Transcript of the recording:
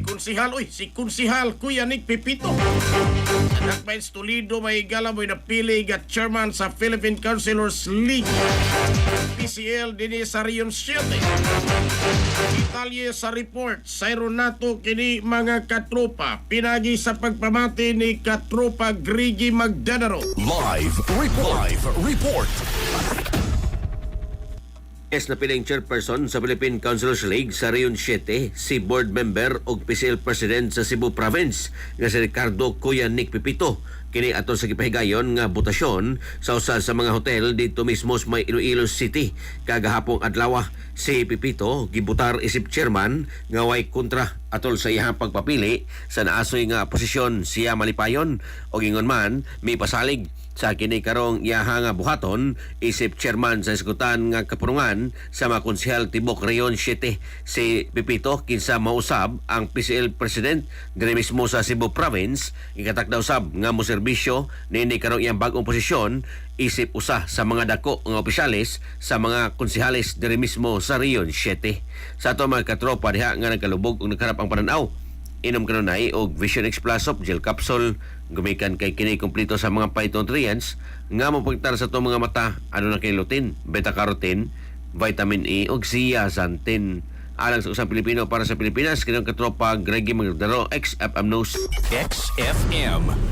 Si Konsihal Kuya Nick Pipito. Sa Dakbains Toledo may galaboy na pili nga chairman sa Philippine Councilors League. PCL din sa Rion 7. Italye sa report, sayro nato kini mga katropa. Pinagi sa pagpamati ni katropa Grigi Magdanaro. Live report. Na piling chairperson sa Philippine Councilors League sa Rion 7, si board member o PCL President sa Cebu Province nga si Ricardo Kuya Nick Pipito. Kini aton sa gipahigayon nga botasyon sa usa sa mga hotel dito mismo sa may Iloilo City. Kagahapong adlaw si Pipito gibutar isip chairman nga way kontra atol sa iyang pagpapili sa naasoy nga posisyon siya malipayon o ingon man may pasalig sa kini karong iyaha nga buhaton isip chairman sa isgutan nga kapurungan sa mga konsehal tibok Rion 7 si Pipito kinsa mausab ang PCL President diri mismo sa Cebu Province ikatakdaw sab nga mo serbisyo nini karong iyang bag-ong posisyon isip usa sa mga dako nga opisyales sa mga konsehales diri mismo sa Rion 7 sa ato mga katropa diha nga nagkalubog ug nagkarap ang pananaw. Inom kanunay og Vision X Plus of gel capsule gumikan kay kini kompleto sa mga phytonutrients nga mapagtar sa itong mga mata ano na kay lutein, beta-carotene, vitamin E ug zeaxanthin. Alang sa usang Pilipino para sa Pilipinas, kinang katropa Gregi Magdaro, XFM News. XFM.